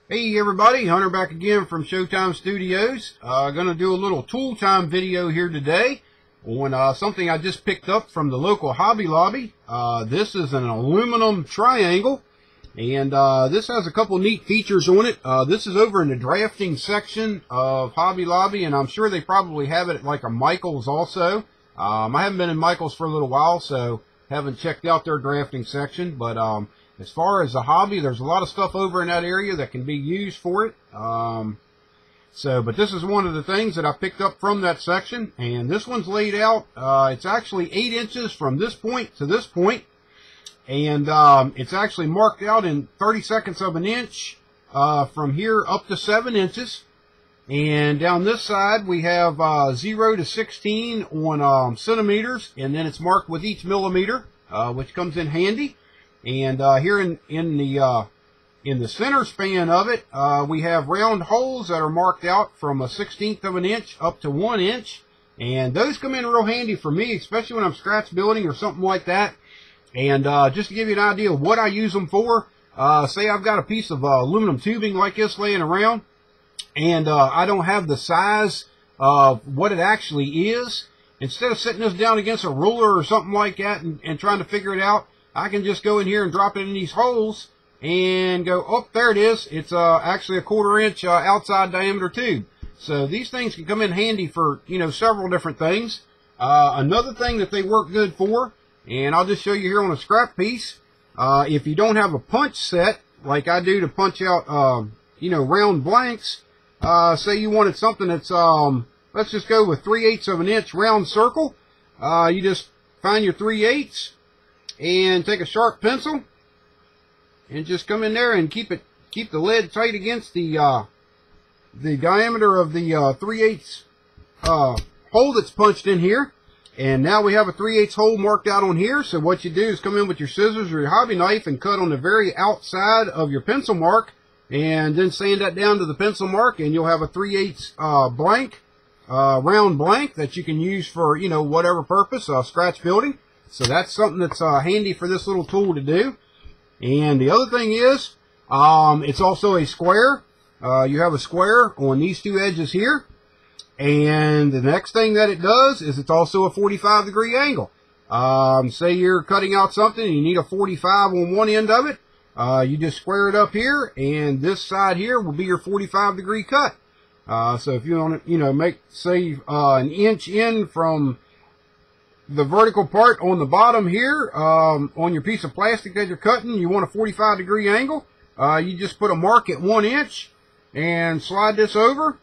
Hey everybody, Hunter back again from Showtime Studios. Gonna do a little tool time video here today on something I just picked up from the local Hobby Lobby. This is an aluminum triangle, and this has a couple neat features on it. This is over in the drafting section of Hobby Lobby, and I'm sure they probably have it at like a Michael's also. I haven't been in Michael's for a little while, so haven't checked out their drafting section, but as far as a hobby, there's a lot of stuff over in that area that can be used for it. But this is one of the things that I picked up from that section, and this one's laid out. It's actually 8 inches from this point to this point, and it's actually marked out in 32nds of an inch from here up to 7 inches. And down this side, we have 0 to 16 on centimeters, and then it's marked with each millimeter, which comes in handy. And here in the center span of it, we have round holes that are marked out from a 1/16 of an inch up to 1 inch, and those come in real handy for me, especially when I'm scratch building or something like that. And just to give you an idea of what I use them for, say I've got a piece of aluminum tubing like this laying around, and I don't have the size of what it actually is. Instead of sitting this down against a ruler or something like that and trying to figure it out, I can just go in here and drop it in these holes and go, oh, there it is. It's actually a 1/4 inch outside diameter tube. So these things can come in handy for, you know, several different things. Another thing that they work good for, and I'll just show you here on a scrap piece, if you don't have a punch set like I do to punch out, you know, round blanks, say you wanted something that's, let's just go with 3/8 of an inch round circle. You just find your 3/8 and take a sharp pencil and just come in there and keep the lead tight against the diameter of the 3/8 hole that's punched in here. And now we have a 3/8 hole marked out on here. So what you do is come in with your scissors or your hobby knife and cut on the very outside of your pencil mark, and then sand that down to the pencil mark, and you'll have a 3/8 blank, round blank that you can use for, you know, whatever purpose, scratch building. So that's something that's handy for this little tool to do. And the other thing is, it's also a square. You have a square on these two edges here. And the next thing that it does is it's also a 45-degree angle. Say you're cutting out something and you need a 45 on one end of it. You just square it up here, and this side here will be your 45-degree cut. So if you want to, you know, make, say, an inch in from the vertical part on the bottom here, on your piece of plastic that you're cutting, you want a 45-degree angle, you just put a mark at 1 inch and slide this over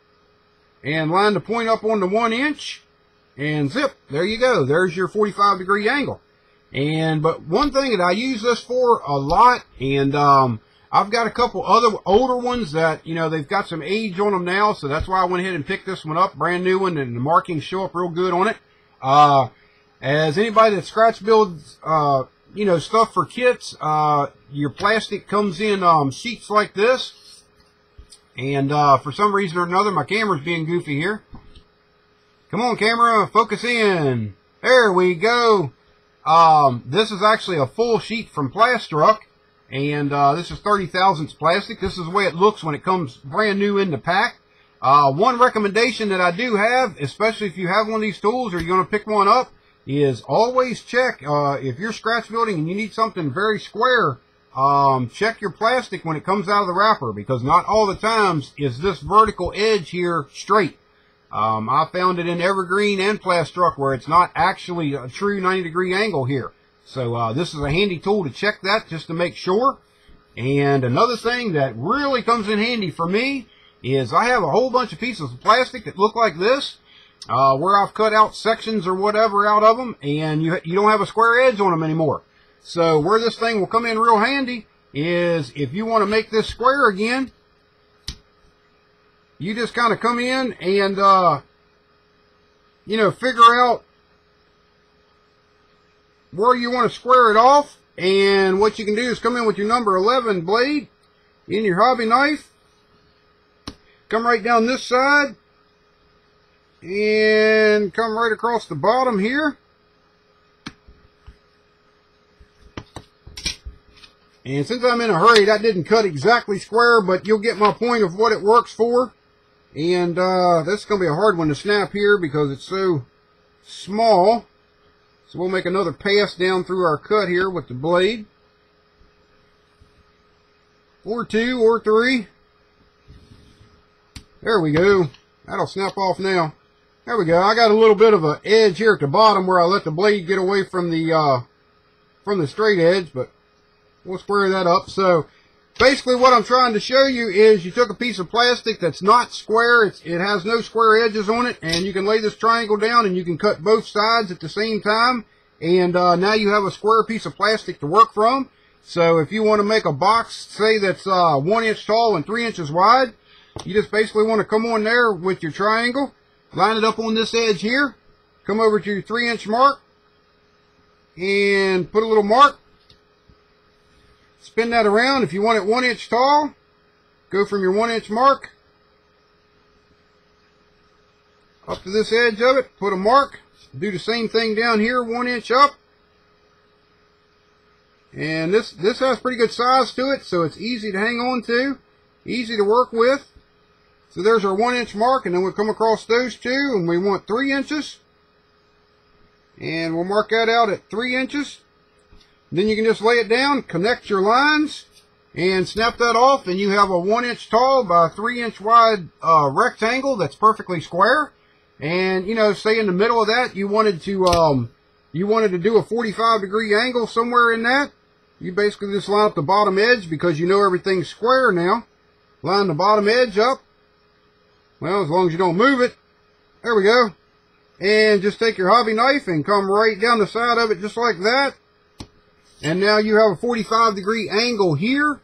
and line the point up on the 1 inch and zip. There you go. There's your 45-degree angle. But one thing that I use this for a lot, and I've got a couple other older ones that, you know, they've got some age on them now, so that's why I went ahead and picked this one up, brand new one, and the markings show up real good on it. As anybody that scratch builds, you know, stuff for kits, your plastic comes in sheets like this. And for some reason or another, my camera's being goofy here. Come on, camera, focus in. There we go. This is actually a full sheet from Plastruck, and this is 30 thousandths plastic. This is the way it looks when it comes brand new in the pack. One recommendation that I do have, especially if you have one of these tools or you're going to pick one up, is always check, if you're scratch building and you need something very square, check your plastic when it comes out of the wrapper, because not all the times is this vertical edge here straight. I found it in Evergreen and Plastruck where it's not actually a true 90-degree angle here. So this is a handy tool to check that just to make sure. And another thing that really comes in handy for me is I have a whole bunch of pieces of plastic that look like this, where I've cut out sections or whatever out of them, and you don't have a square edge on them anymore. So where this thing will come in real handy is if you want to make this square again, you just kind of come in and, you know, figure out where you want to square it off. And what you can do is come in with your number 11 blade in your hobby knife, come right down this side, and come right across the bottom here. And since I'm in a hurry, that didn't cut exactly square, but you'll get my point of what it works for. And that's going to be a hard one to snap here because it's so small. So we'll make another pass down through our cut here with the blade. Or 2 or 3. There we go. That'll snap off now. There we go. I got a little bit of an edge here at the bottom where I let the blade get away from the straight edge, but we'll square that up. So basically what I'm trying to show you is you took a piece of plastic that's not square. It has no square edges on it, and you can lay this triangle down and you can cut both sides at the same time. And now you have a square piece of plastic to work from. So if you want to make a box, say that's 1 inch tall and 3 inches wide, you just basically want to come on there with your triangle, line it up on this edge here, come over to your 3-inch mark, and put a little mark. Spin that around. If you want it 1 inch tall, go from your 1 inch mark up to this edge of it, put a mark. Do the same thing down here, 1 inch up. And this has pretty good size to it, so it's easy to hang on to, easy to work with. So there's our 1 inch mark, and then we'll come across those two, and we want 3 inches. And we'll mark that out at 3 inches. Then you can just lay it down, connect your lines, and snap that off, and you have a 1 inch tall by 3 inch wide rectangle that's perfectly square. And you know, say in the middle of that you wanted to do a 45-degree angle somewhere in that. You basically just line up the bottom edge because you know everything's square now. Line the bottom edge up. Well, as long as you don't move it. There we go. And just take your hobby knife and come right down the side of it just like that. And now you have a 45-degree angle here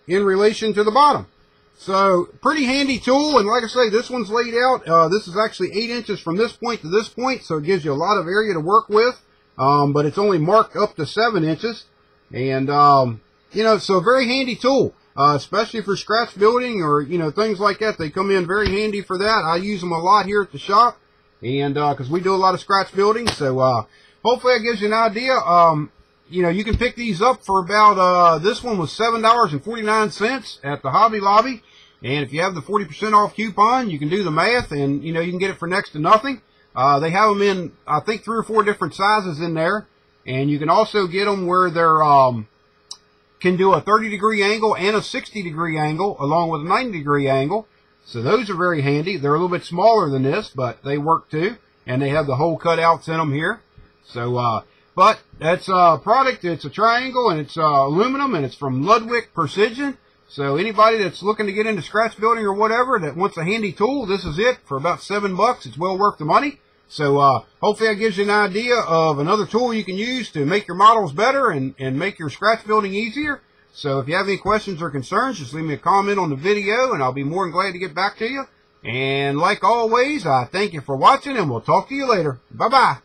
in relation to the bottom. So, pretty handy tool. And like I say, this one's laid out. This is actually 8 inches from this point to this point. So it gives you a lot of area to work with. But it's only marked up to 7 inches. And, you know, so a very handy tool. Especially for scratch building or, you know, things like that. They come in very handy for that. I use them a lot here at the shop. And, because we do a lot of scratch building. So, hopefully that gives you an idea. You know, you can pick these up for about, this one was $7.49 at the Hobby Lobby. And if you have the 40% off coupon, you can do the math and, you know, you can get it for next to nothing. They have them in, I think, 3 or 4 different sizes in there. And you can also get them where they're, can do a 30-degree angle and a 60-degree angle along with a 90-degree angle. So those are very handy. They're a little bit smaller than this, but they work too. And they have the hole cutouts in them here. So, but that's a product. It's a triangle and it's aluminum and it's from Logitech Precision. So anybody that's looking to get into scratch building or whatever that wants a handy tool, this is it for about $7. It's well worth the money. So hopefully that gives you an idea of another tool you can use to make your models better and make your scratch building easier. So if you have any questions or concerns, just leave me a comment on the video and I'll be more than glad to get back to you. And like always, I thank you for watching and we'll talk to you later. Bye-bye.